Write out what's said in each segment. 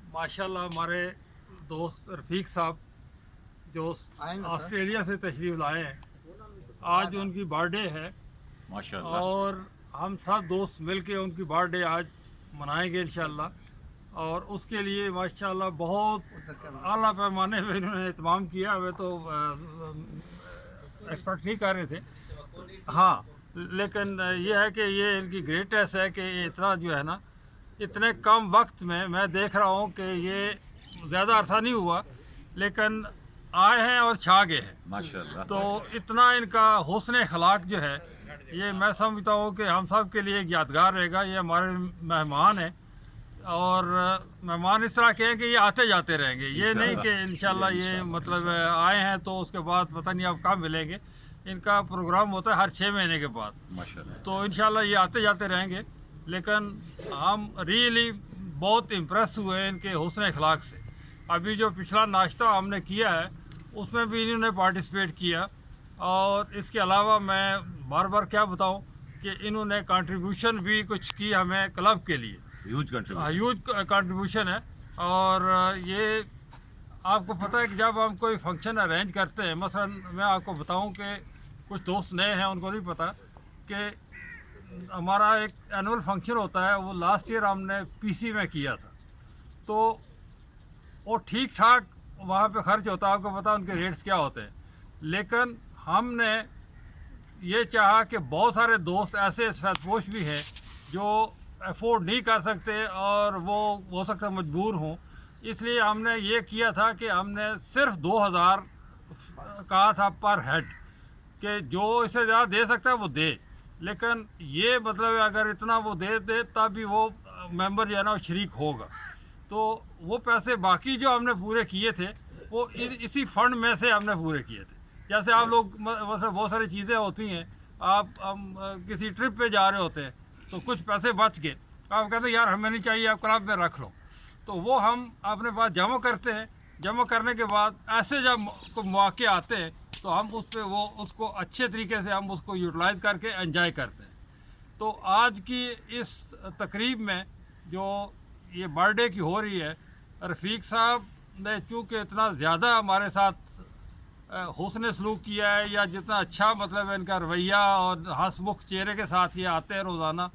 माशाल्लाह हमारे दोस्त रफ़ीक साहब जो ऑस्ट्रेलिया से तशरीफ़ लाए हैं, आज उनकी बर्थडे है माशाल्लाह। और हम सब दोस्त मिलके उनकी बर्थडे आज मनाएंगे इंशाल्लाह। और उसके लिए माशाल्लाह बहुत आला पैमाने पे इन्होंने एहतमाम किया। हमें तो एक्सपेक्ट नहीं कर रहे थे, हाँ, लेकिन ये है कि ये इनकी ग्रेटनेस है कि ये इतना जो है ना, इतने कम वक्त में मैं देख रहा हूँ कि ये ज़्यादा अरसा नहीं हुआ लेकिन आए हैं और छा गए हैं माशाल्लाह। तो इतना इनका हुस्न अखलाक जो है, ये मैं समझता हूँ कि हम सब के लिए एक यादगार रहेगा। ये हमारे मेहमान हैं और मेहमान इस तरह के हैं कि ये आते जाते रहेंगे, ये नहीं कि इंशाल्लाह ये मतलब आए हैं तो उसके बाद पता नहीं अब कब मिलेंगे। इनका प्रोग्राम होता है हर 6 महीने के बाद, माशाल्लाह। तो इंशाल्लाह ये आते जाते रहेंगे। लेकिन हम रियली बहुत इम्प्रेस हुए हैं इनके हुस्न अखलाक से। अभी जो पिछला नाश्ता हमने किया है उसमें भी इन्होंने पार्टिसिपेट किया। और इसके अलावा मैं बार बार क्या बताऊं कि इन्होंने कंट्रीब्यूशन भी कुछ की हमें क्लब के लिए, ह्यूज कंट्रीब्यूशन। ह्यूज कंट्रीब्यूशन है। और ये आपको पता है कि जब हम कोई फंक्शन अरेंज करते हैं, मसलन मैं आपको बताऊं कि कुछ दोस्त नए हैं उनको नहीं पता कि हमारा एक एनुअल फंक्शन होता है, वो लास्ट ईयर हमने पीसी में किया था। तो वो ठीक ठाक वहाँ पे खर्च होता है, आपको पता है उनके रेट्स क्या होते हैं। लेकिन हमने ये चाहा कि बहुत सारे दोस्त ऐसे सफेदपोश भी हैं जो अफोर्ड नहीं कर सकते और वो हो सकता है मजबूर हों, इसलिए हमने ये किया था कि हमने सिर्फ 2000 कहा था पर हेड, कि जो इससे ज़्यादा दे सकता है वो दे। लेकिन ये मतलब है अगर इतना वो दे तब भी वो मेंबर जो है ना वो शरीक होगा। तो वो पैसे बाकी जो हमने पूरे किए थे वो इसी फंड में से हमने पूरे किए थे। जैसे आप लोग मतलब बहुत सारी चीज़ें होती हैं, आप किसी ट्रिप पे जा रहे होते हैं तो कुछ पैसे बच गए, आप कहते हैं यार हमें नहीं चाहिए, आप क्लब में रख लो, तो वो हम अपने पास जमा करते हैं। जमा करने के बाद ऐसे जब को मौके आते हैं तो हम उस पर वो उसको अच्छे तरीके से हम उसको यूटिलाइज करके एंजॉय करते हैं। तो आज की इस तकरीब में जो ये बर्थडे की हो रही है, रफ़ीक साहब ने चूँकि इतना ज़्यादा हमारे साथ हुस्न सलूक किया है, या जितना अच्छा मतलब इनका रवैया और हंसमुख चेहरे के साथ ये आते हैं रोज़ाना,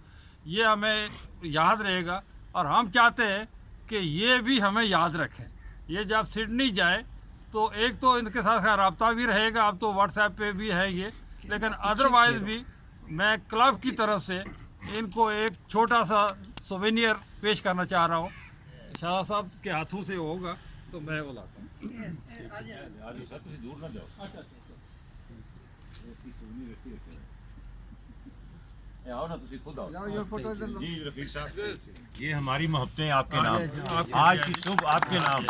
ये हमें याद रहेगा। और हम चाहते हैं कि ये भी हमें याद रखें। ये जब सिडनी जाए तो एक तो इनके साथ रब्ता भी रहेगा, अब तो व्हाट्सएप पे भी है ये, लेकिन अदरवाइज़ भी मैं क्लब की तरफ से इनको एक छोटा सा सोवेनियर पेश करना चाह रहा हूँ। शाह साहब के हाथों से होगा तो मैं वो लाता हूँ। जी रफीक साहब, ये हमारी मोहब्बतें आपके नाम, आज की सुबह आपके नाम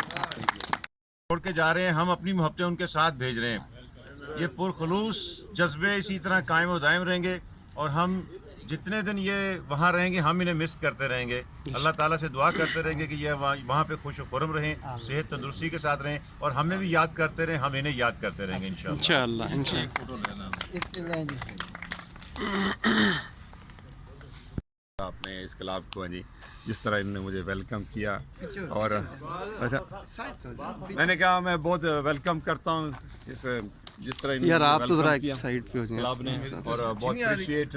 छोड़ के जा रहे हैं। हम अपनी मोहब्बतें उनके साथ भेज रहे हैं। ये पुरखलूस जज्बे इसी तरह कायम व दायम रहेंगे और हम जितने दिन ये वहाँ रहेंगे हम इन्हें मिस करते रहेंगे। अल्लाह ताला से दुआ करते रहेंगे कि ये वहाँ पे खुश खुरम रहें, सेहत तंदुरुस्ती के साथ रहें और हमें भी याद करते रहें, हम इन्हें याद करते रहेंगे इंशाअल्लाह। आपने इस क्लब को जी जिस तरह इन्होंने मुझे वेलकम किया, और अच्छा मैंने कहा मैं बहुत वेलकम करता हूँ जिस तरह यार आप तो जरा किया एक साइड पे हो क्लब ने, और बहुत अप्रिशिएट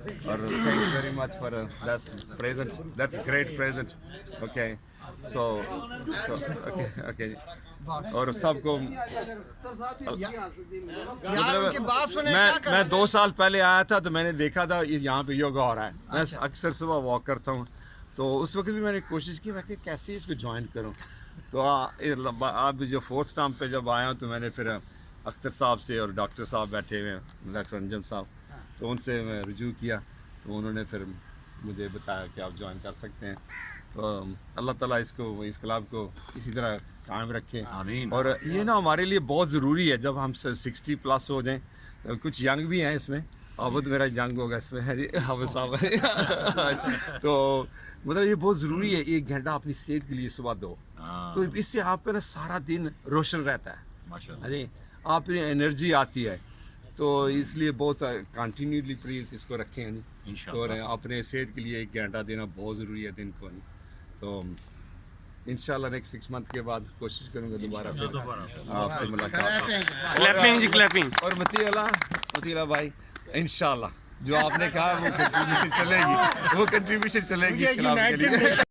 और thanks very much for that's present, that's great present. Okay so okay और सबको मैं 2 साल पहले आया था तो मैंने देखा था यहाँ पे योगा हो रहा है। मैं अक्सर सुबह वॉक करता हूँ, तो उस वक्त भी मैंने कोशिश की मैं कि कैसे इसको ज्वाइन करूँ। तो आप जो 4th टर्म पे जब आया तो मैंने फिर अख्तर साहब से, और डॉक्टर साहब बैठे हुए हैं डॉक्टर अंजम साहब, तो उनसे मैं रुजू किया तो उन्होंने फिर मुझे बताया कि आप ज्वाइन कर सकते हैं। तो अल्लाह ताला इस क्लब को इसी तरह कायम रखे, आमीन। और ये ना हमारे लिए बहुत ज़रूरी है जब हम 60 प्लस हो जाएं। कुछ यंग भी हैं इसमें, आबद मेरा यंग होगा इसमें है जी, आबद साहब तो मतलब ये बहुत ज़रूरी है 1 घंटा अपनी सेहत के लिए सुबह दो, तो इससे आपका ना सारा दिन रोशन रहता है जी, आप एनर्जी आती है। तो इसलिए बहुत कंटिन्यूसली प्लीज़ इसको रखें जी, और अपने सेहत के लिए 1 घंटा देना बहुत ज़रूरी है दिन को। तो इंशाल्लाह नेक्स्ट 6 मंथ के बाद कोशिश करूंगा दोबारा फिर आपसे मुलाकात। क्लैपिंग जी क्लैपिंग। और मतीला भाई इंशाल्लाह जो आपने कहा वो कंट्रीब्यूशन चलेगी, वो कंट्रीब्यूशन चलेगी इस क्लब के लिए।